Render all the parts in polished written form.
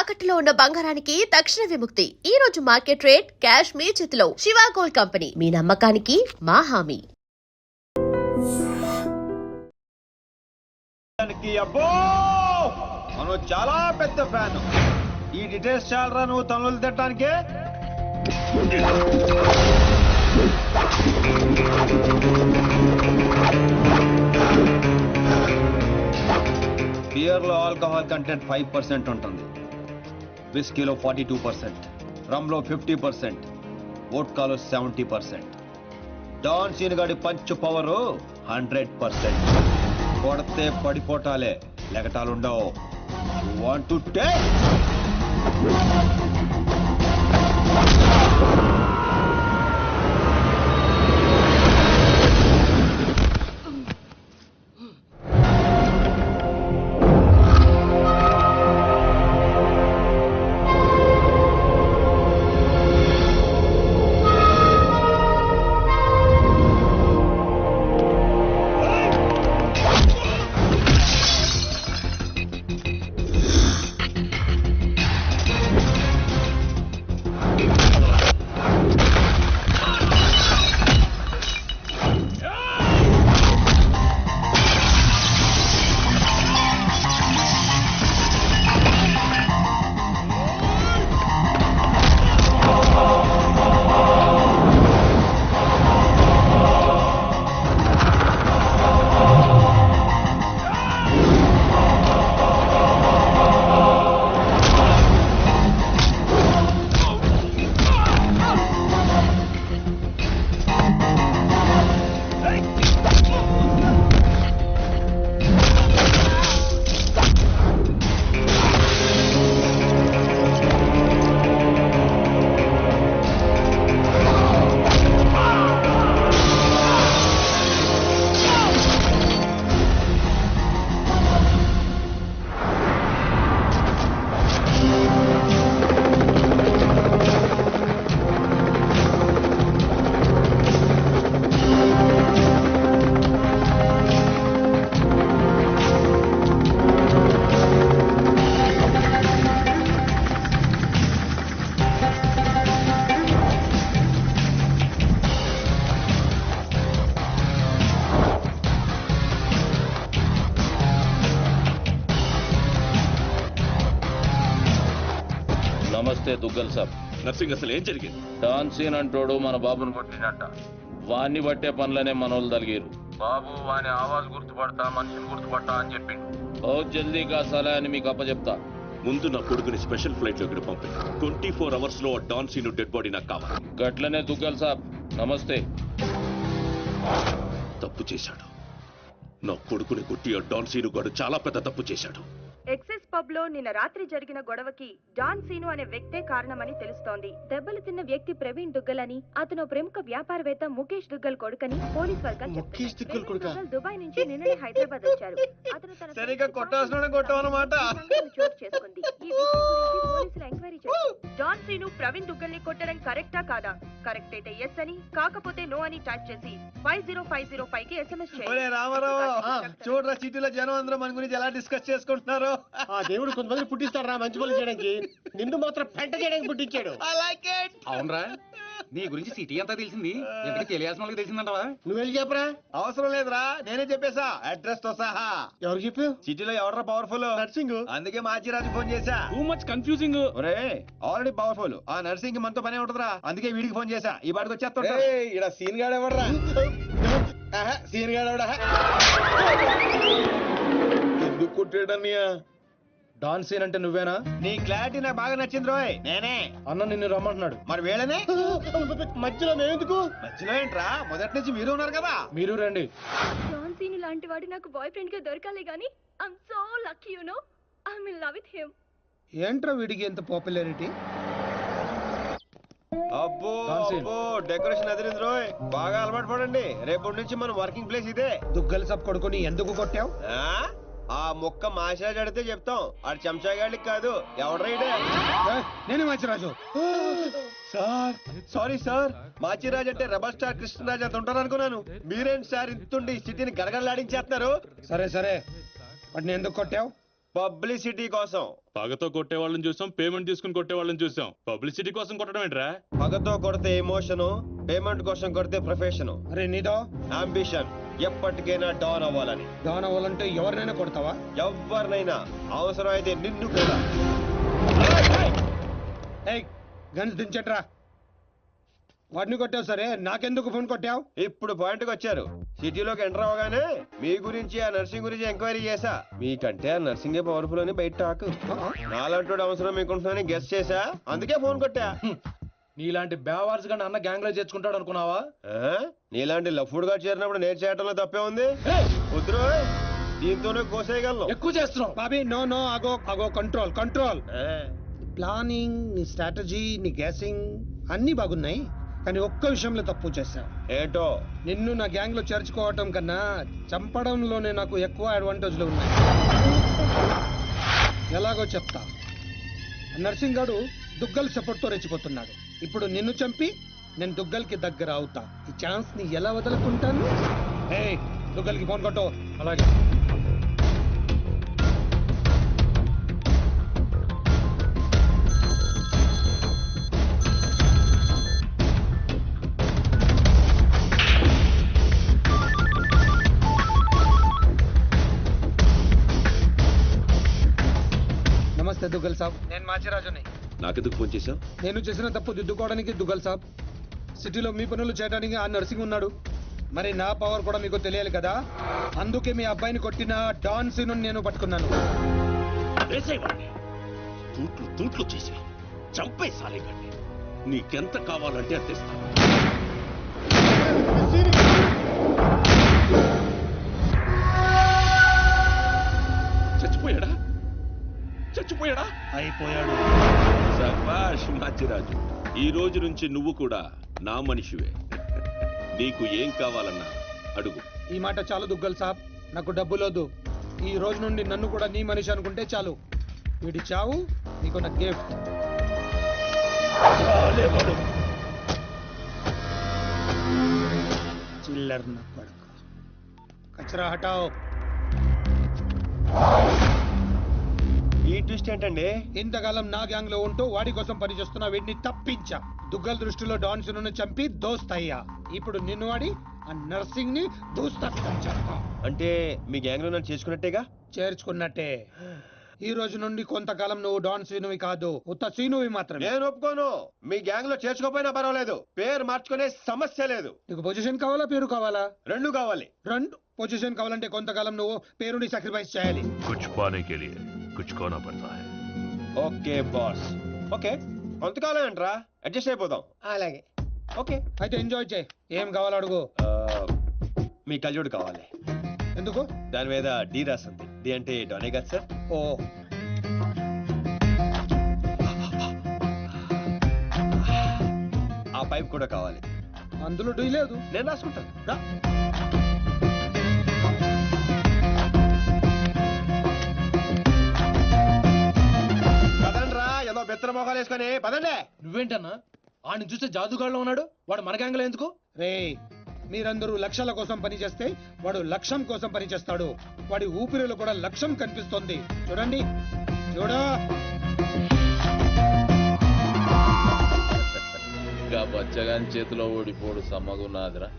తాకట్టులో ఉన్న బంగారానికి తక్షణ విముక్తి. ఈ రోజు మార్కెట్ రేట్ క్యాష్ మీ చేతిలో. శివ గోల్డ్ కంపెనీ, మీ నమ్మకానికి మా హామీ. అబ్బో మనం చాలా పెద్ద ఫ్యాన్. ఈ డీటెయిల్స్ చాలరా నువ్వు తనులు తిట్టడానికే. బియర్ లో ఆల్కహాల్ కంటెంట్ 5% ఉంటుంది, విస్కీలో 42%, రమ్ లో 50%, వోడ్కాలో 70%. డాన్ సీన్ గాడి పంచ్ పవర్ 100%. కొడితే పడిపోటాలే, లెగటాలుండవు. వాంట్ టు టేక్ నమస్తే దుగ్గల్ సాబ్. నర్సింగ్, అసలు ఏం జరిగింది? డాన్ సీన్ అంటోడు మన బాబును కొట్టినట్ట. వాణ్ణి బట్టే పనులనే మనోళ్ళు తలిగిరు. బాబు వాని ఆవాజ్ గుర్తుపడతా, మనిషిని గుర్తుపడతా అని చెప్పిండు. బహుత్ జల్దీ కాసాలే అని మీకు అప్పచెప్తా. ముందు నా కొడుకుని స్పెషల్ ఫ్లైట్ లో ఇక్కడ పంపి 24 hours లో డాన్ సీను డెడ్ బాడీ నాకు కావాలి. గట్లనే దుగ్గల్ సాబ్. నమస్తే. తప్పు చేశాడు. నా కొడుకుని కొట్టి ఆ డాన్ సీను గాడు చాలా పెద్ద తప్పు చేశాడు. ఎక్సెస్ పబ్ లో నిన్న రాత్రి జరిగిన గొడవకి డాన్ సీను అనే వ్యక్తే కారణమని తెలుస్తోంది. దెబ్బలు తిన్న వ్యక్తి ప్రవీణ్ దుగ్గల్ అని, అతను ప్రముఖ వ్యాపారవేత్త ముఖేష్ దుగ్గల్ కొడుకని పోలీస్ వర్గాలు చెప్తున్నారు. దుబాయ్ నుంచి నిన్ననే హైదరాబాద్ వచ్చారు. అతను తన సరిగ్గా కొట్టాల్సిన కొట్టావన్నమాట. చోటు చేసుకుంది. ఈ విషయం గురించి పోలీసులు ఎంక్వైరీ చేశారు. డాన్ సీను ప్రవీణ్ దుగ్గల్ ని కొట్టడం కరెక్టా కాదా? కరెక్ట్ అయితే ఎస్ అని, కాకపోతే నో అని టైప్ చేసి 50505 కి SMS చేయండి. రామారావు చూడరా, సిటీలో జనం అందరూ మన గురించి ఎలా డిస్కస్ చేసుకుంటున్నారు. ఆ దేవుడు కొంతమంది పుట్టిస్తాడు రా మంచి పనులు చేయడానికి, నిన్ను మాత్రం పెంట చేయడానికి పుట్టించాడు. అవునరా, నీ గురించి సిటీ అంతా తెలిసింది. ఎందుకు తెలియాల్సిన వాళ్ళకి తెలిసిందంటవా? నువ్వు వెళ్ళి చెప్పరా. అవసరం లేదురా, నేనే చెప్పేశా అడ్రస్ తో సహా. ఎవరు చెప్పు? సిటీలో ఎవరా పవర్ఫుల్? నర్సింగ్. అందుకే మాచిరాజు ఫోన్ చేశా. Too much confusing. ఒరే ఆల్రెడీ పవర్ఫుల్, ఆ నర్సింగ్ కి మనతో పనే ఉంటదిరా. అందుకే వీడికి ఫోన్ చేశా. ఈ బాడికి వచ్చేస్తా. ఇక్కడ సీన్ గాడు ఎవడరా? సీన్ గాడు ఎవడా? ఎందుకు కొట్టాడన్నయ్య? డాన్ సీన్ అంటే నువ్వేనా? నీ క్లారిటీ నాకు బాగా నచ్చింది రోయ్. నేనే. అన్న నిన్ను రమ్మంటున్నాడు. మరి వేళనే మధ్యలో మేమెందుకు? మధ్యలో ఏంట్రా, మొదటి నుంచి మీరు ఉన్నారు కదా. మీరు రండి. డాన్ సీను లాంటి వాడు నాకు బాయ్ ఫ్రెండ్ గా దొరకాలి గానీ I'm so lucky, you know. I'm in love with him. ఏంట్రా వీడికి ఎంత పాపులారిటీ? అబ్బో అబ్బో, డెకరేషన్ అదిరింది రోయ్. బాగా అలవాటు పడండి. రేపటి నుంచి మన వర్కింగ్ ప్లేస్ ఇదే. దుగ్గల సబ్ కొడుకుని ఎందుకు కొట్టావు? ఆ మొక్క మాసిరాజు అడితే చెప్తాం, ఆడు చెంచాగాడికి కాదు. ఎవడ్రైడే? నేనే Machiraju. Sir sorry sir, Machiraju అంటే రెబల్ స్టార్ కృష్ణరాజు అంత ఉంటారు అనుకున్నాను. మీరేంటి సార్ ఇంతుండి సిటీని గడగడలాడించేస్తున్నారు? సరే సరే, వాటిని ఎందుకు కొట్టావు? పబ్లిసిటీ కోసం. పగతో కొట్టే వాళ్ళని చూసాం, పేమెంట్ తీసుకుని కొట్టే వాళ్ళని చూసాం. పబ్లిసిటీ కోసం కొట్టడం ఏంట్రా? పగతో కొడితే ఎమోషను, పేమెంట్ కోసం కొడితే ప్రొఫెషను. అరే నీదో అంబిషన్ ఎప్పటికైనా డాన్ అవ్వాలని. డాన్ అవ్వాలంటే ఎవరినైనా కొడతావా? ఎవరినైనా, అవసరం అయితే నిన్ను కూడా. ఏయ్ గన్స్ దించట్రా. వాడిని కొట్టావు సరే, నాకెందుకు ఫోన్ కొట్టావు? ఇప్పుడు పాయింట్కి వచ్చారు. సిటీలోకి ఎంటర్ అవగానే మీ గురించి, ఆ నర్సింగ్ గురించి ఎంక్వైరీ చేశా. మీకంటే ఆ నర్సింగే పవర్ఫుల్ అని బయట టాక్. నాలంటోడు అవసరం మీకుంటుందని గెస్ చేశా, అందుకే ఫోన్ కొట్టా. నీలాంటి బేవార్స్ గా అన్న గ్యాంగ్ లో చేర్చుకుంటాడు అనుకున్నావా? ఆ? నీలాంటి లఫ్డ్ గా చేరినప్పుడు నేను చేయటంలో తప్పే ఉంది. వద్దురో, దీంతోనే కోసేయగలను. ఎక్కువ చేస్తున్నావు. బాబీ నో నో, ఆగో ఆగో, కంట్రోల్ కంట్రోల్. ఆ, ప్లానింగ్, నీ స్ట్రాటజీ, నీ గ్యాసింగ్ అన్ని బాగున్నాయి, కానీ ఒక్క విషయంలో తప్పు చేశావు. ఏంటో? నిన్ను నా గ్యాంగ్ లో చేర్చుకోవటం కన్నా చంపడంలోనే నాకు ఎక్కువ అడ్వాంటేజ్లు ఉన్నాయి. ఎలాగో చెప్తా. నర్సింగ్ గాడు దుగ్గల్ సపోర్ట్ తో రెచ్చిపోతున్నాడు. ఇప్పుడు నిన్ను చంపి నేను దుగ్గల్కి దగ్గర అవుతా. ఈ ఛాన్స్ ని ఎలా వదులుకుంటాను? ఏయ్ దుగ్గల్కి ఫోన్ కొట్టు. అలాగే. నమస్తే దుగ్గల్ సాబ్, నేను మాచిరాజుని. నాకెందుకు ఫోన్ చేశావు? నేను చేసిన తప్పు దిద్దుకోవడానికి దుగ్గల్ సాబ్, సిటీలో మీ పనులు చేయడానికి ఆ నర్సింగ్ ఉన్నాడు. మరి నా పవర్ కూడా మీకు తెలియాలి కదా, అందుకే మీ అబ్బాయిని కొట్టిన డాన్ సీను నేను పట్టుకున్నాను. వేసేవాడిని తూట్లు తూట్లు చేసి చంపేసాలి. నీకెంత కావాలంటే అంత ఇస్తాను. చచ్చిపోయాడా? చచ్చిపోయాడా? అయిపోయాడు. శభాష్ మాచిరాజు, ఈ రోజు నుంచి నువ్వు కూడా నా మనిషివే. నీకు ఏం కావాలన్నా అడుగు. ఈ మాట చాలు దుగ్గల్ సాబ్, నాకు డబ్బు లేదు. ఈ రోజు నుండి నన్ను కూడా నీ మనిషి అనుకుంటే చాలు. వీడి చావు నీకు నా గిఫ్ట్. చిల్లర్ నా కొడుకు. కచరా హటాओ. ఈ ట్విస్ట్ ఏంటండి? ఇంతకాలం నా గ్యాంగ్ లో ఉంటూ వాడి కోసం పనిచేస్తున్న వీడిని తప్పించా. దుగ్గల్ దృష్టిలో డాన్ సిను చంపి దోస్త్ అయ్యా. ఇప్పుడు నిన్ను వాడి ఆ నర్సింగ్ ని దూస్తా అంటే మీ గ్యాంగ్ లో నన్ను చేసుకున్నట్టేగా? చేర్చుకున్నట్టే. ఈ రోజు నుండి కొంతకాలం నువ్వు డాన్ సీనువి కాదు, ఉత్త సీనువి మాత్రమే. నేను ఒప్పుకోను. మీ గ్యాంగ్ లో చేర్చుకోపోయినా పర్వాలేదు, పేరు మార్చుకునే సమస్య లేదు. నీకు పొజిషన్ కావాలా, పేరు కావాలా? రెండు కావాలి. రెండు. పొజిషన్ కావాలంటే కొంతకాలం నువ్వు పేరుని సాక్రిఫైస్ చేయాలి. कुछ पाने के लिए कुछ खोना पड़ता है. Okay boss. ఓకే, కొంతకాలం ఏంట్రా, అడ్జస్ట్ అయిపోదాం. అలాగే. ఓకే. అయితే ఎంజాయ్ చేయి. ఏం కావాలో అడుగు. మీ కళ్యాణ్ కావాలి. ఎందుకు? దాని మీద డి రాసింది. డి అంటే డోనే కదా సార్? ఓ ఆ పైప్ కూడా కావాలి. అందులో డీ లేదు. నేను రాసుకుంటాను. రా. పదండ్రా, ఏదో బెత్తర మొఖాలు వేసుకొని పదండి. నువ్వేంటన్నా ఆడిని చూస్తే జాదుగాడులో ఉన్నాడు, వాడు మన గ్యాంగ్ లో ఎందుకు? రే, మీరందరూ లక్ష్యాల కోసం పనిచేస్తే వాడు లక్ష్యం కోసం పనిచేస్తాడు. వాడి ఊపిరిలో కూడా లక్ష్యం కనిపిస్తోంది. చూడండి, చూడా. ఇంకా బచ్చగాని చేతిలో ఓడిపోడు సమ్మగున్నాదిరా.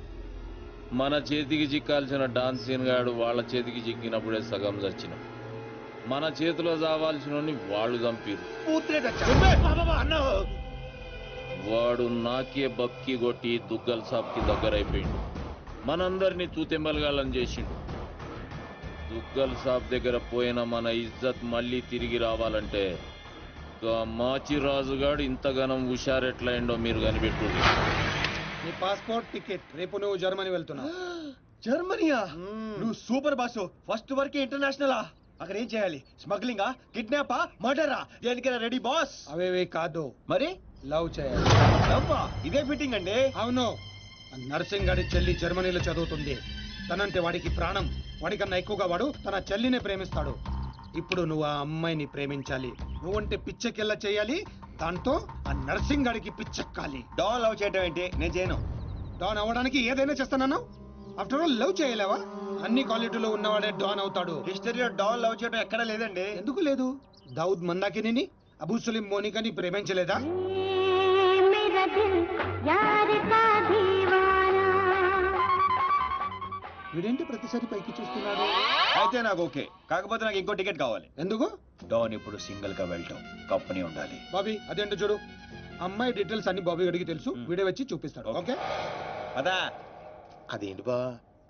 మన చేతికి చిక్కాల్సిన డాన్సీన్ గాడు వాళ్ళ చేతికి చిక్కినప్పుడే సగం చచ్చిన. మన చేతిలో చావాల్సిన వాళ్ళు చంపిరు. వాడు నాకే బక్కి కొట్టి దుగ్గల్ సాబ్కి దగ్గరైపోయిండు. మనందరినీ తూతెంబలగాళ్ళని చేసిండు. దుగ్గల్ సాబ్ దగ్గర పోయిన మన ఇజ్జత్ మళ్ళీ తిరిగి రావాలంటే మాచిరాజుగాడు ఇంతగానం హుషారెట్లయిండో మీరు కనిపెట్టు. నీ పాస్పోర్ట్, టికెట్. రేపు నువ్వు జర్మనీ వెళ్తున్నావు. జర్మనీయా? నువ్వు సూపర్ బాసు. ఫస్ట్ వరకే ఇంటర్నేషనలా? అక్కడ ఏం చేయాలి? స్మగ్లింగా, కిడ్నాపా, మర్డరా? దేనికైనా రెడీ బాస్. అవేవి కాదు, మరి లవ్ చేయాలి. అబ్బా, ఇదే ఫిట్టింగ్ అండి. అవును. నర్సింగ్ గాడి చెల్లి జర్మనీలో చదువుతుంది. తనంటే వాడికి ప్రాణం. వాడికన్నా ఎక్కువగా వాడు తన చెల్లినే ప్రేమిస్తాడు. ఇప్పుడు నువ్వు ఆ అమ్మాయిని ప్రేమించాలి. నువ్వంటే పిచ్చెకెళ్ళ చేయాలి. దాంతో ఆ నర్సింగ్ గాడికి పిచ్చెక్కాలి. డాన్ లవ్ చేయటం ఏంటి? నేను చేయను. డాన్ అవ్వడానికి ఏదైనా చేస్తానన్నా? ఆఫ్టర్ ఆల్ లవ్ చేయలేవా? అన్ని క్వాలిటీలో ఉన్నవాడే డాన్ అవుతాడు. హిస్టరీలో డాన్ లవ్ చేయడం ఎక్కడా లేదండి. ఎందుకు లేదు? దావుద్ మందాకిని, అబూ సలీం మోనికాని ప్రేమించలేదా? వీడేంటి ప్రతిసారి పైకి చూస్తున్నాడు? అయితే నాకు ఓకే, కాకపోతే నాకు ఇంకో టికెట్ కావాలి. ఎందుకు? డాన్ ఇప్పుడు సింగిల్ గా వెళ్ళటం, కంపెనీ ఉండాలి. బాబీ అదేంటో చూడు. అమ్మాయి డీటెయిల్స్ అన్ని బాబీ గడికి తెలుసు. వీడే వచ్చి చూపిస్తాడు. ఓకే అదా అదేంటి బా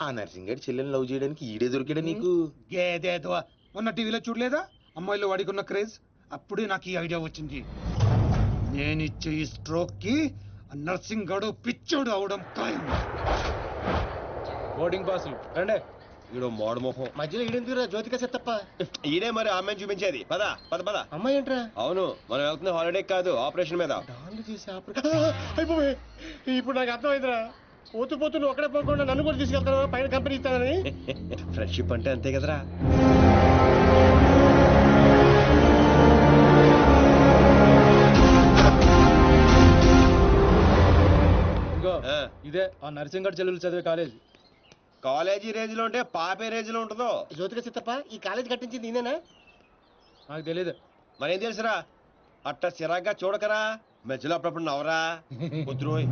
ఆ నర్సింగ్ గారి చెల్లెని లవ్ చేయడానికి ఈడే దొరికాడా నీకు? గేదేదో మొన్న టీవీలో చూడలేదా అమ్మాయిలో వాడికున్న క్రేజ్? అప్పుడే నాకు ఈ ఐడియా వచ్చింది. నేను ఇచ్చే ఈ స్ట్రోక్ కి నర్సింగ్ గడు పిచ్చోడు అవడం ఖాయం. బోర్డింగ్ పాసులు రండి. ఈడో మోడ మొహం. మధ్యలో ఈడెందుకురా జ్యోతిక సెత్తప్ప? ఈడే మరి అమ్మాయిని చూపించేది. పద పద పద. అమ్మాయి ఏంట్రా? అవును, మనం వెళ్తున్న హాలిడే కాదు, ఆపరేషన్ మీద. డాన్లు చేసి అయిపోయి ఇప్పుడు నాకు అర్థమైందిరా. పోతూ పోతూ నువ్వు ఒక్కడే పోకుండా నన్ను కూడా తీసుకెళ్తాను పైన కంపెనీ ఇస్తానని. ఫ్రెండ్షిప్ అంటే అంతే కదరా. ఇదిగో ఆ, ఇదే ఆ నర్సింగ్ గారి చెల్లెలు చదివే కాలేజ్. కాలేజీ రేంజ్ లో ఉంటే పాపే రేంజ్ లో ఉంటుందో. జ్యోతిక సెత్తప్ప ఈ కాలేజ్ కట్టించింది నేనేనా? నాకు తెలియదు. మరేం తెలుసురా, అట్ట చిరాగ్గా చూడకరా, మధ్యలో అప్పుడప్పుడు నవరా కుదురోయ్.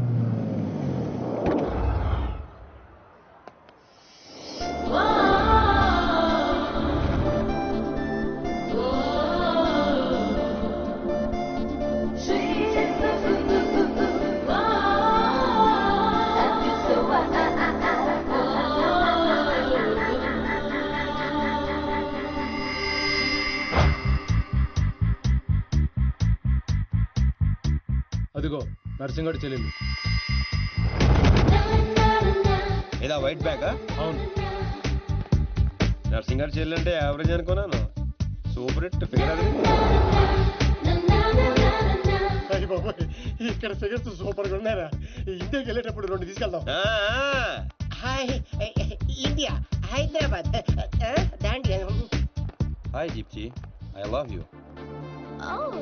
అదిగో నర్సింగ్ గారి చెల్లెలు. ఏదా వైట్ బ్యాగా? అవును. నర్సింగ్ గారు చెల్లంటే యావరేజ్ అనుకున్నాను. సూపర్ హిట్ ఫిగర్ అది. ఇక్కడ ఫిగర్స్ సూపర్ గా ఉన్నారా? ఇండియాకి వెళ్ళేటప్పుడు 2 తీసుకెళ్దాం. ఆ, ఆ. హాయ్ ఇండియా హైదరాబాద్ దాండి. హాయ్ జిప్జీ, I love you. Oh,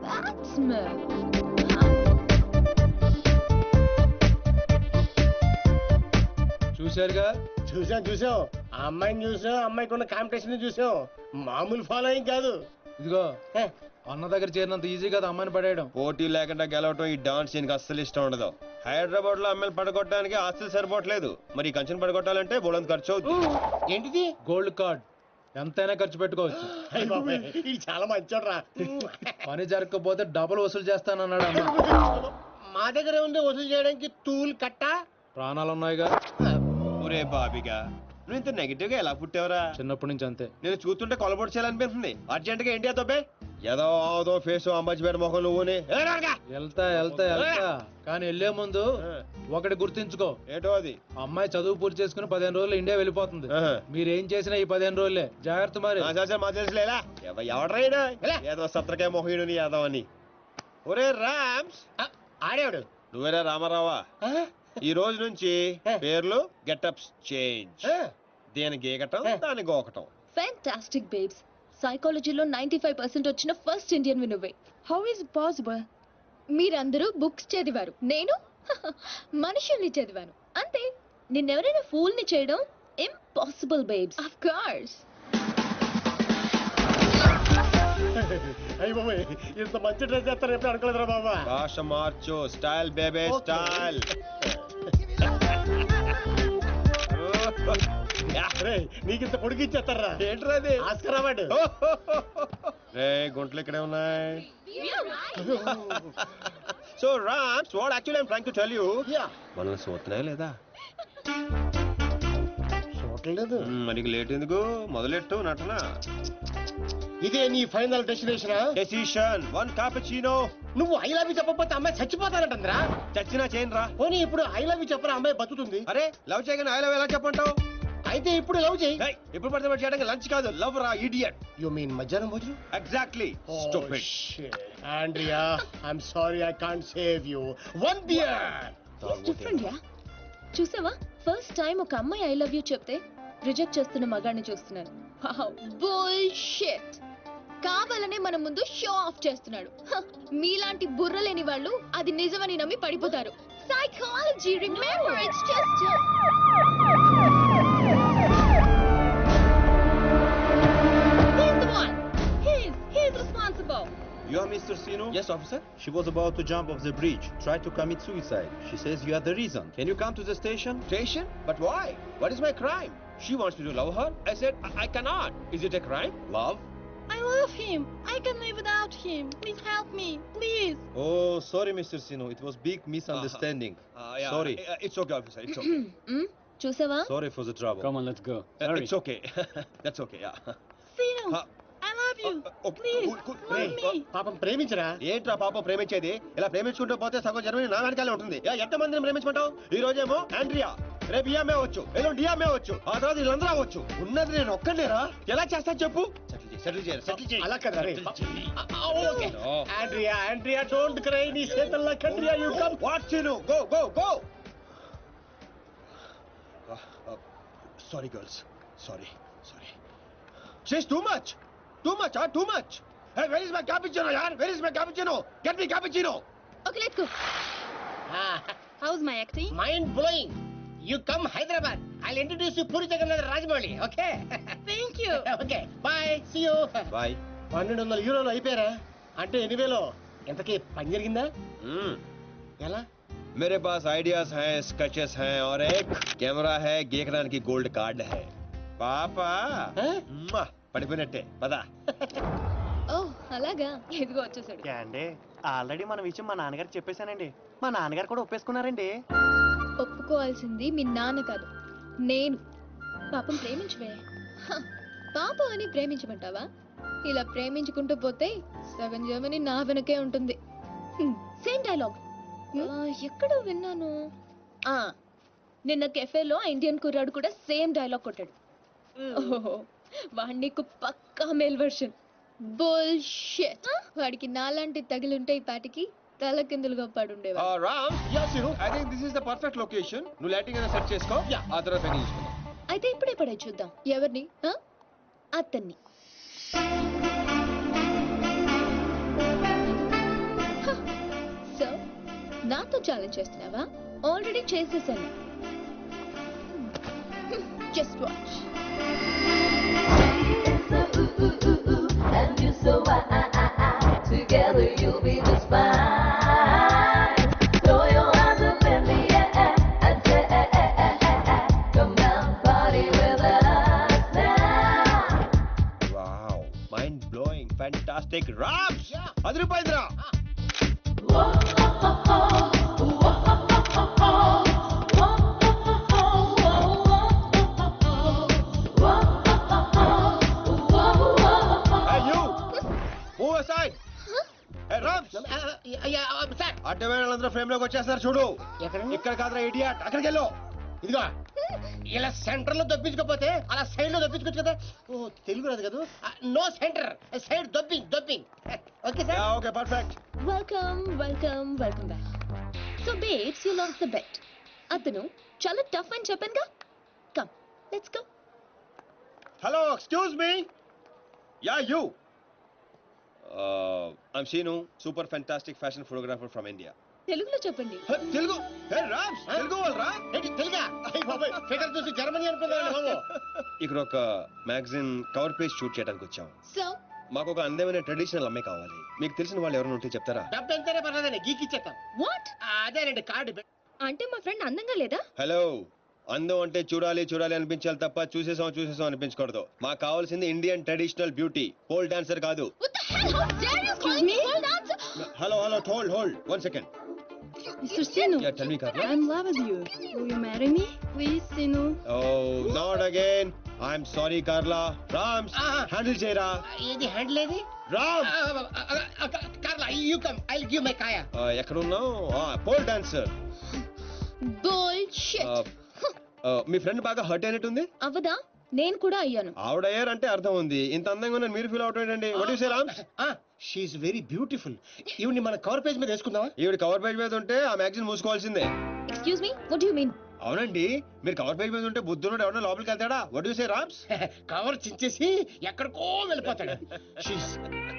that's me. చూశారుగా? చూసాం ఆ అమ్మాయిని చూసాం, అమ్మాయికి ఉన్న కాంపిటీషన్ చూసాం. మామూలు ఫాలోయింగ్ కాదు. ఇదిగో అన్న దగ్గర చేరినంత ఈజీ కాదు అమ్మాయిని పడేయడం. పోటీ లేకుండా గెలవటం ఈ డాన్స్ దీనికి అస్సలు ఇష్టం ఉండదు. హైదరాబాద్ లో అమ్మాయిలు పడగొట్టడానికి ఆస్తులు సరిపోవట్లేదు, మరి ఈ కంచెను పడగొట్టాలంటే బోలంత ఖర్చు అవుతుంది. ఏంటిది? గోల్డ్ కార్డ్ ఎంతైనా ఖర్చు పెట్టుకోవచ్చు. అయ్య బాబాయ్, ఇది చాలా మంచోడ్రా. పని జరగకపోతే డబుల్ వసూలు చేస్తానన్నాడు అన్న. మా దగ్గర ఉంది వసూలు చేయడానికి టూల్ కట్ట. ప్రాణాలు ఉన్నాయిగా. ఒరే బాబిగా, నువ్వు ఇంత నెగిటివ్ గా ఎలా పుట్టావరా? చిన్నప్పటి నుంచి అంతే. నేను చూస్తుంటే కొలబొట్టు చేయాలనిపిస్తుంది. అర్జెంట్ గా ఇండియా తోపే. ఏదో ఆదో ఫేస్ అంబాజీపేట మొహం నువ్వుని. వెళ్తా కానీ వెళ్లే ముందు ఒకటి గుర్తించుకో. ఏటో అది? అమ్మాయి చదువు పూర్తి చేసుకుని 15 రోజులు ఇండియా వెళ్ళిపోతుంది. మీరేం చేసినా ఈ 15 రోజులే జాగ్రత్త. మరి మా తెలుసులేలా ఎవడ్రాయిడా ఏదో సత్రకాయ మొహీడు నీ యాదవ్ అని. ఒరే రామ్స్, ఆడేవాడు నువ్వేరా రామారావా? ఈ రోజు నుంచి పేర్లు గెటప్స్ చేంజ్. దేని గీకటం, దాని గోకటం. Fantastic babes. సైకాలజీలో 95% వచ్చిన ఫస్ట్ ఇండియన్ నువ్వే. How is possible? మీరందరూ బుక్స్ చదివారు, నేను మనుషుల్ని చదివాను. అంతే. నిన్నెవరైనా ఫూల్ ని చేయడం ఇంపాసిబుల్ బేబ్స్. Of course. అయ్య బాబాయ్, ఇంత మంచి డ్రెస్ చేస్తారు ఎప్పుడు అనుకోలేదురా బాబా. భాష మార్చు, స్టైల్ బేబే స్టైల్. నీకింత పొడిగి ఇచ్చేస్తారా? ఏంట్రా అది? Oscar award. రే గుంటలు ఇక్కడే ఉన్నాయి. So Rams, what actually I'm trying to tell you, మనల్ని చూస్తున్నాయా లేదా? చూడలేదు. మనకి లేట్ ఎందుకు, మొదలెట్టు నటన. ఇదే నీ ఫైనల్ డెస్టినేషన్? Decision 1 cappuccino. నువ్వు ఐ లవ్ యూ చెప్పకపోతే అమ్మాయి చచ్చిపోతానంటరా? చచ్చినా చేయను రా. పోనీ ఇప్పుడు ఐ లవ్ యూ చెప్పరా, అమ్మాయి బతుకుతుంది. అరే లవ్ చేయగానే ఐ లవ్ ఎలా చెప్పంటావు? అయితే ఇప్పుడు లవ్ చేయి. ఇప్పుడు పడితే పడి చేయడానికి లంచ్ కాదు, లవ్ రా ఇడియట్. యు మీన్ మధ్యాహ్నం భోజనం? Exactly. Stupid. Andrea, I am sorry, I can't save you. 1 beer. Different yeah. చూసావా, ఫస్ట్ టైం ఒక అమ్మాయి ఐ లవ్ యూ చెప్తే రిజెక్ట్ చేస్తున్న మగాడిని చూస్తున్నాను. బుల్షిట్. కావాలనే మన ముందు షో ఆఫ్ చేస్తున్నాడు. మీలాంటి బుర్రలేని వాళ్ళు అది నిజమని నమ్మి పడిపోతారు. psychology. Remember, it's just. He's the one. He's responsible. You are Mr. Sino? Yes, officer. She was about to jump off the bridge, tried to commit suicide. She says you are the reason. Can you come to the station? Station? But why? What is my crime? She wants me to love her. I said I cannot. Is it a crime? Love? I love him. I can live without him. Please help me. Please. Oh, sorry, Mr. Sino. It was big misunderstanding. Yeah. Sorry. It's okay, officer. It's okay. చూసావా? Sorry for the trouble. Come on, let's go. It's okay. That's okay. Yeah. Sino, I love you. Please, love me. పాపం ప్రేమించరా. ఏంట్రా పాప ప్రేమించేది? ఇలా ప్రేమించుకుంటూ పోతే సగం Germany నా వెనకాలే ఉంటుంది. ఎంత మందిని ప్రేమించమంటావు? ఈ రోజేమో ఆండ్రియా, రేపు ఇయామే అవచ్చు, ఎల్లుండి డియామే అవచ్చు, ఆ తర్వాత వీళ్ళందరూ అవచ్చు. ఉన్నది నేను ఒక్కనేరా? ఎలా చేస్తా చెప్పు? సెటిల్ చేయి. అలా కదా రే. ఓకే. Andrea don't cry. నీ చేతల్లో కండ్రియా యు కమ్. వాట్ చిను? Go. Sorry girls. Sorry. She's too much. Too much. Hey, where is my cappuccino, yaar? Where is my cappuccino? Get me cappuccino. Okay, let's go. How's my acting? Mind blowing. You come Hyderabad. I'll introduce you Puri Jagannath Rajamouli. Okay. Thank you. Okay. Bye. See you. Bye. 1200 యూరోలు అయిపోయారా? అంటే 8,000. ఎంతకీ పని జరిగిందా? ఎలా? मेरे पास ideas हैं, sketches हैं और एक कैमरा है, गेकरान की गोल्ड कार्ड है. पापा పడిపోయినట్టే పదా. ఓ అలాగా, ఇదిగో వచ్చేసాడు. అండి ఆల్రెడీ మన విషయం మా నాన్నగారికి చెప్పేశానండి. మా నాన్నగారు కూడా ఒప్పేసుకున్నారండి. ఒప్పుకోవాల్సింది మీ నాన్న కాదు, నేను. పాపం ప్రేమించవే. పాపం అని ప్రేమించమంటావా? ఇలా ప్రేమించుకుంటూ పోతే సగం జర్మనీ నా వెనకే ఉంటుంది. సేమ్ డైలాగ్ ఎక్కడో విన్నాను. నిన్న కెఫేలో ఆ ఇండియన్ కుర్రాడు కూడా సేమ్ డైలాగ్ కొట్టాడు. ఓహో, వాడి నీకు పక్కా మేల్ వర్షన్. బుల్షిట్. వాడికి నాలాంటి తగిలుంటే ఈ పాటికి తల కిందులుగా పడుండేవా. Ram, I think this is the perfect location. నువ్వు లైటింగ్ అయినా సెట్ చేసుకో, ఆ తర్వాత పని చూసుకుందాం. అయితే ఇప్పుడే పడే చూద్దాం. ఎవరిని? అతన్ని. సో నాతో ఛాలెంజ్ చేస్తున్నావా? ఆల్రెడీ చేసేసాను. Just watch. Together you'll be just fine. Throw your hands up in the air and say, come down, party with us now. Wow, mind blowing, fantastic. Rams, అదిరిపోయిందిరా. అడ్డవేళ్ళందరూ ఫ్రేమ్ లోకి వచ్చేస్తారు చూడు. ఇక్కడ కాదురా ఇడియట్, అక్కడికి వెళ్ళు. ఇదిగో ఇలా సెంటర్ లో దొప్పించకపోతే అలా సైడ్ లో దొప్పించుకోవచ్చు కదా. ఓ తెలుగు రాదు కదా. No centre, side dropping. Okay sir. Okay, perfect. Welcome back. So babes, you lost the bet. అతను చాలా టఫ్ అని చెప్పానుగా. Come, let's go. Hello, excuse me. Ya, you. I'm Shinu, super fantastic fashion photographer from India. తెలుగులో చెప్పండి. తెలుగు? హే రామ్స్, తెలుగు వాళ్ళరా? ఏంటి తెలుగా? అయ్య బాబాయ్, ఫిగర్ చూసి జర్మనీ అనుకున్నాను బాబు. ఇక్కడ ఒక మ్యాగజైన్ కవర్ పేజ్ షూట్ చేయడానికి వచ్చాం. సో మాకు ఒక అందమైన ట్రెడిషనల్ అమ్మాయి కావాలి. మీకు తెలిసిన వాళ్ళు ఎవరైనా ఉంటే చెప్తారా? డబ్బు ఎంతైనా పర్లేదండి, గీకిచ్చేస్తాం. వాట్? అదేనండి కార్డు. అంటే మా ఫ్రెండ్ అందంగా లేదా? హలో, అందం అంటే చూడాలి అనిపించాలి తప్ప చూసేసాం అనిపించకూడదు. మాకు కావాల్సింది Indian traditional beauty, pole dancer కాదు. Hello, hold 1 second. Mr. Sinu, Yeah, tell me, Karla. I'm in love with you. Will you marry me? Please, Sinu. Oh, not again. I'm sorry, Karla. Rams, handle చేయరా. ఏది handle ఏది? Ram, Carla, you come, I'll give my కాయా. ఎక్కడున్నావు? Pole dancer. Bullshit. మీ friend బాగా hurt అయినట్టుంది. అవదా? నేను కూడా అయ్యాను. ఆవిడ అయ్యారంటే అర్థం ఉంది. ఇంత అందంగా ఉన్నాను మీరు ఫీల్ అవుతాడండి. What you say Rams? She's very beautiful. ఈవిని మన కవర్ పేజ్ మీద వేసుకుందామా? ఈవిడ కవర్ పేజ్ మీద ఉంటే ఆ మ్యాగజైన్ మూసుకోవాల్సిందే. Excuse me, what do you mean? అవునండి, మీరు కవర్ పేజ్ మీద ఉంటే బుద్ధుడు ఎవరైనా లోపలికి వెళ్తాడా? What you say Rams? Cover చించేసి ఎక్కడికో వెళ్ళిపోతాడు. She's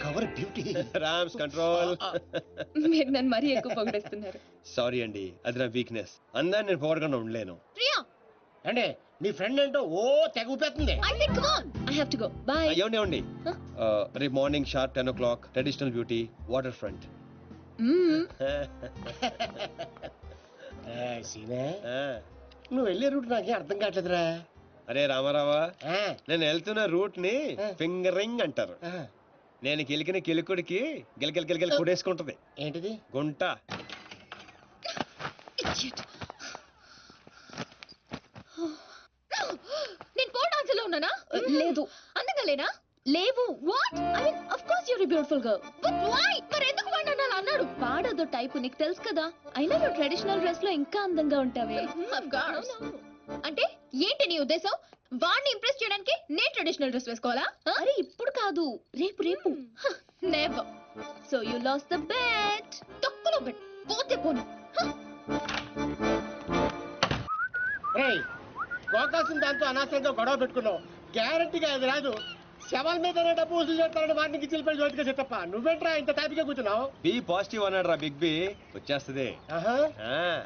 cover beauty. Rams control. మీరు నన్ను మరీ ఎక్కువ పొగిడేస్తున్నారు. సారీ అండి, అది నా వీక్నెస్. అందరిని నేను పొగడకుండా ఉండలేను. ప్రియా, అంటే మీ ఫ్రెండ్ ఏంటో ఓ తెగ ఊపేస్తుంది. I said come on. I have to go. Bye. ఏమండి రేపు morning sharp 10 o'clock traditional beauty water front. సీనే, నువ్వు వెళ్ళే రూట్ నాకే అర్థం కావట్లేదురా. అరే రామారావా, నేను వెళ్తున్న రూట్ ని ఫింగరింగ్ అంటారు. నేను కిలికిన కిలుకుడికి గిలగిల గిలగిల కుడేసుకుంటది. ఏంటిది? గుంట. నేను పో డాన్స్ లో ఉన్నానా? లేదు. అందంగా లేనా? లేవు. What? I mean of course you are beautiful girl. But why? మరి ఎందుకు వాడు అలా అన్నాడు? వాడదో టైప్, నీకు తెలుసు కదా. అయినా నువ్వు ట్రెడిషనల్ డ్రెస్ లో ఇంకా అందంగా ఉంటావే. Of course. అంటే ఏంటి నీ ఉద్దేశం? వాడిని ఇంప్రెస్ చేయడానికి నేను ట్రెడిషనల్ డ్రెస్ వేసుకోవాలా? అరే ఇప్పుడు కాదు, రేపు రేపు. Never. So you lost the bet. తక్కువ బెట్. పోతే పోను. రేయ్, గోకాల్సిన దాంతో అనవసరంగా గొడవ పెట్టుకున్నావు. గ్యారంటీగా అది రాదు. శవాల మీద డబ్బు వసూలు చేస్తారని వాటికి చిలిపడి జోటిగా చెత్తప్ప. నువ్వేంట్రా ఇంత తాపిగా కూర్చున్నావు? బి పాజిటివ్ అన్నాడు రా బిగ్ బి. వచ్చేస్తుంది.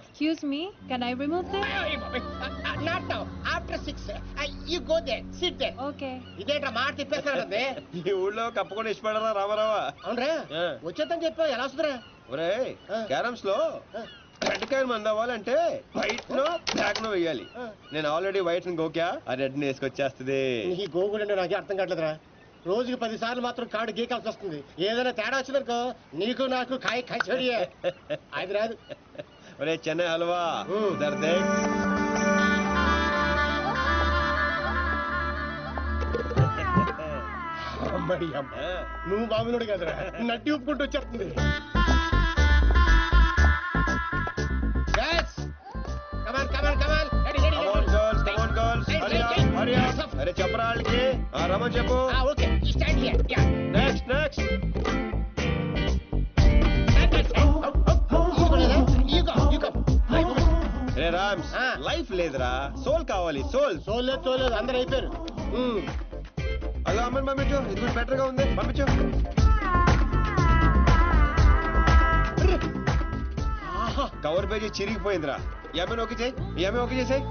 Excuse me, can I remove this? Not now. After 6. You go there. Sit there. Okay. ఇదేంట్రా మాట తిప్పేస్తానండి. ఈ ఊళ్ళో కప్పుకొని ఇష్టపడరా రామారావా? అవునరా, వచ్చేద్దని చెప్పావు. ఎలా వస్తుందిరా? ఒరే, క్యారమ్స్ లో రెడ్ కాయిన్ మంది అవ్వాలంటే వైట్ నో బ్లాక్ నో వేయాలి. నేను ఆల్రెడీ వైట్ గోకా, ఆ రెడ్ ని వేసుకొచ్చేస్తుంది. నీ గోగుడు అంటే నాకే అర్థం కావట్లేదురా. రోజుకి 10 సార్లు మాత్రం కార్డు గీకాల్సి వస్తుంది. ఏదైనా తేడా వచ్చిందనుకో నీకు నాకు కాయ కచోడియే. అది రాదు. ఒరే చెన్నై హల్వా, ఇధర్ దేఖ్. అమ్మడి అమ్మ, నువ్వు మామూలుడు కదరా, నడ్డి ఉప్పుకుంటూ వచ్చేస్తుంది. అరే చెప్పరా వాళ్ళకి. రమన్ చెప్పు. Next next. రే రామ్స్, లైఫ్ లేదురా, సోల్ కావాలి. సోల్ లేదు, అందరు అయిపోయారు. అలా అమ్మని పంపించు, ఇది కూడా బెటర్ గా ఉంది. పంపించు. కవర్ పేజీ చిరిగిపోయిందిరా. ఏమైనా ఓకే చేయి, ఏమైనా ఓకే చేసాయి.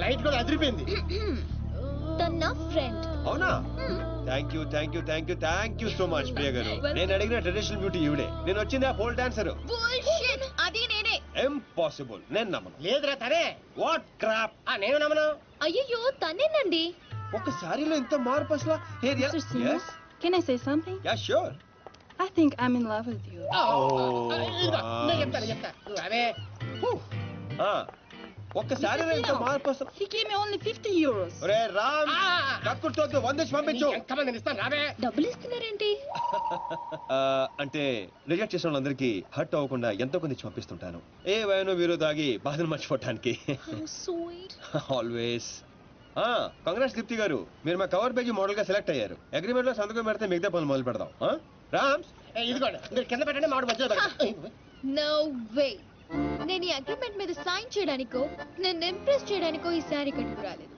లైట్ కూడా అదిరిపోయింది. తన ఫ్రెండ్. అవునా? Thank you thank you thank you thank you so much Priya గారు. నేను అడిగిన ట్రెడిషనల్ బ్యూటీ ఈవిడే. నేను వచ్చింది ఆ పోల్ డాన్సర్. బుల్షిట్. అది నేనే. ఇంపాసిబుల్. నేను నమ్మను. లేదురా తనే. What crop. నేను నమ్మను. అయ్యో తనేనండి. ఒక సారీలో ఇంత మార్పు అసలు. Yes? Can I say something? Yeah, sure. I think I'm in love with you. నేను చెప్తా. అవే ఒక్క సారీలో ఇంత మార్పు అసలు. He gave me only 50 euros. ఒరే రామ్, కక్కుర్తోద్దు, 100 పంపించు. ఎంతమంది ఇస్తాను రావే. డబ్బులు ఇస్తున్నారేంటి? అంటే రిజెక్ట్ చేసిన వాళ్ళందరికీ హర్ట్ అవ్వకుండా ఎంతో కొంది పంపిస్తుంటాను. ఏ వయనో వీరో తాగి బాధను మర్చిపోవటానికి. ఆల్వేస్. కంగ్రాట్స్ దీప్తి గారు, మీరు మా కవర్ పేజీ మోడల్ గా సెలెక్ట్ అయ్యారు. అగ్రిమెంట్ లో సంతకం పెడితే మిగతా పనులు మొదలు పెడదాం. రామ్స్, ఇదిగోండి, మీరు కింద పెట్టండి, మామిడి మధ్యలో. నో వే. నేను ఈ అగ్రిమెంట్ మీద సైన్ చేయడానికో నేను ఇంప్రెస్ చేయడానికో ఈ సారీ కట్టుకు రాలేదు.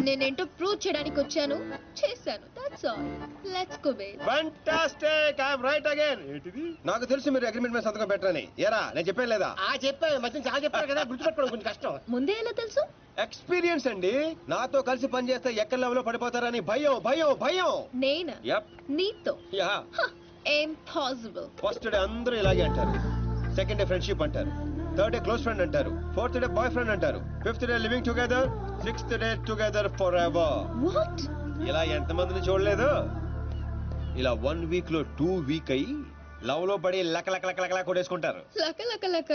నేనేంటో ప్రూవ్ చేయడానికి వచ్చాను, చేశాను. That's all. Let's go baby. Fantastic. I am right again. ఏంటిది? నాకు తెలుసు మీరు అగ్రిమెంట్ మీద సంతకం పెట్టరని. ఏరా, నేను చెప్పాను లేదా? చెప్పాను, మధ్య చాలా చెప్పారు కదా, గుర్తుపెట్టుకోవడం కొంచెం కష్టం. ముందే ఎలా తెలుసు? ఎక్స్పీరియన్స్ అండి. నాతో కలిసి పనిచేస్తే ఎక్కడ లెవెల్లో పడిపోతారని భయం భయం భయం. నేనా? నీతో? యా. ఇంపాసిబుల్. ఫస్ట్ డే అందరూ ఇలాగే అంటారు, సెకండ్ డే ఫ్రెండ్షిప్ అంటారు, థర్డ్ డే క్లోజ్ ఫ్రెండ్ అంటారు, ఫోర్త్ డే బాయ్ ఫ్రెండ్ అంటారు, fifth day living together, sixth day together for ever. What? ఇలా ఎంతమందిని చూడలేదు? ఇలా 1 వీక్ లో 2 వీక్ అయ్యి లవ్ లో పడి లక లక లక లక కొట్టేసుకుంటారు. లక లక లక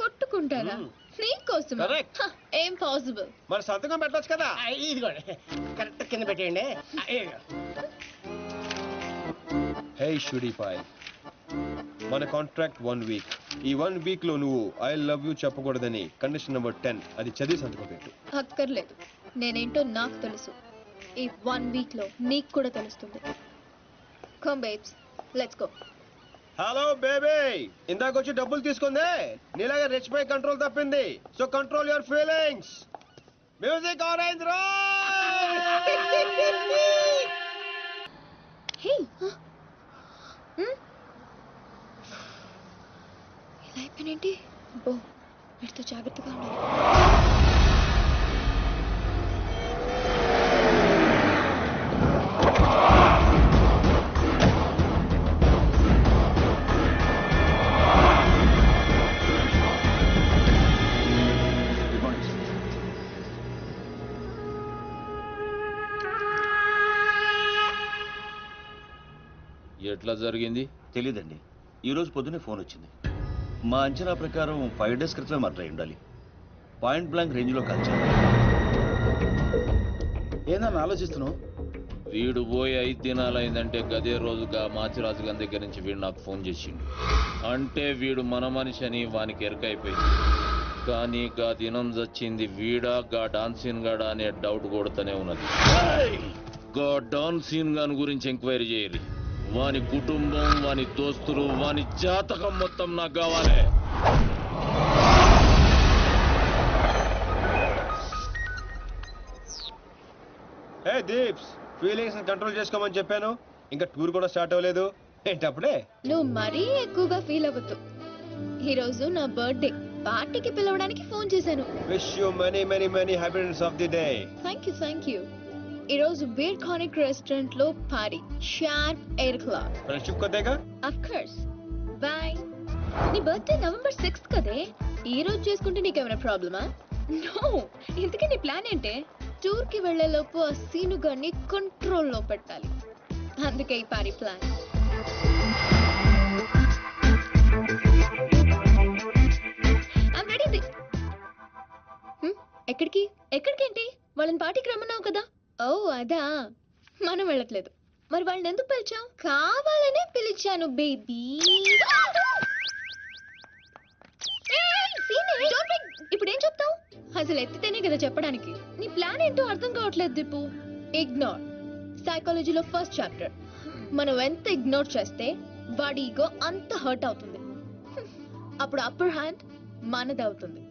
కొట్టుకుంటారా? నీకోసం. ఇంపాసిబుల్. మరి సంతకం పెట్టొచ్చు కదా. ఇదిగోండి, కరెక్ట్ కింద పెట్టేయండి. హే షుడీపాయ్, మన కాంట్రాక్ట్ 1 వీక్. ఈ 1 వీక్ లో నువ్వు ఐ లవ్ యూ చెప్పకూడదని కండిషన్ నెంబర్ 10 అది చదివి సంతకం పెట్టు. అక్కర్లేదు, నేనేంటో నాకు తెలుసు. ఈ 1 వీక్ లో నీకు కూడా తెలుస్తుంది. Come babes, let's go. Hello baby, ఇందాక వచ్చి డబ్బులు తీసుకుందే నీలాగా రిచ్ పై కంట్రోల్ తప్పింది. So control your feelings. Music orange. Hey వచ్చానేంటి? అబ్బో, వీటితో జాగ్రత్తగా ఉండాలి. ఎట్లా జరిగింది తెలీదండి. ఈ రోజు పొద్దునే ఫోన్ వచ్చింది. మా అంచనా ప్రకారం 5 days క్రితమే మర్డర్ అయి ఉండాలి. పాయింట్ బ్లాంక్ రేంజ్లో కాల్చారు. ఏందని ఆలోచిస్తున్నావు? వీడు పోయి 5 దినాలైందంటే గదే రోజుగా మాచిరాజు గారి దగ్గర నుంచి వీడు నాకు ఫోన్ చేసిండు. అంటే వీడు మన మనిషి అని వానికి ఎరకైపోయింది. కానీ గా దినం చచ్చింది వీడా గా డాన్సీన్ గాడా అనే డౌట్ కొడుతూనే ఉన్నది. గా డాన్సీన్ గాని గురించి ఎంక్వైరీ చేయరు. వాని కుటుంబం, వాని దోస్తులు, వాని జాతకం మొత్తం నాకు కావాలి. హే దీప్స్, ఫీలింగ్స్ కంట్రోల్ చేసుకోమని చెప్పాను. ఇంకా టూర్ కూడా స్టార్ట్ అవ్వలేదు ఏంటప్పుడే? నువ్వు మరీ ఎక్కువగా ఫీల్ అవ్వద్దు. ఈ రోజు నా బర్త్డే పార్టీకి పిలవడానికి ఫోన్ చేశాను. Wish you many many many happiness of the day. Thank you. ఈ రోజు బీర్ కానిక్ రెస్టారెంట్ లో పార్టీ, షార్ప్ 8 o'clock. ఫ్రెండ్షిప్ కొద్దిగా ఆఫ్ కోర్స్. బై. నీ బర్త్డే November 6th కదే. ఈ రోజు చేసుకుంటే నీకేమైనా ప్రాబ్లమా? నో. ఇంతకీ నీ ప్లాన్ ఏంటే? టూర్ కి వెళ్లే లోపు ఆ సీను గారిని కంట్రోల్లో పెట్టాలి. అందుకే ఈ పార్టీ ప్లాన్. I'm ready. ఎక్కడికేంటి? వాళ్ళని పార్టీకి రమ్మన్నావు కదా. ఓ అదా, మనం వెళ్ళట్లేదు. మరి వాళ్ళని ఎందుకు పిలిచావు? కావాలనే పిలిచాను బేబీ. ఇప్పుడు ఏం చెప్తావు? అసలు ఎత్తితేనే కదా చెప్పడానికి. నీ ప్లాన్ ఏంటో అర్థం కావట్లేదు దీపు. ఇగ్నోర్. సైకాలజీలో ఫస్ట్ చాప్టర్. మనం ఎంత ఇగ్నోర్ చేస్తే వాడి ఈగో అంత హర్ట్ అవుతుంది. అప్పుడు అప్పర్ హ్యాండ్ మనది అవుతుంది.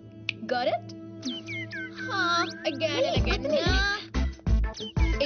Got it? again and again.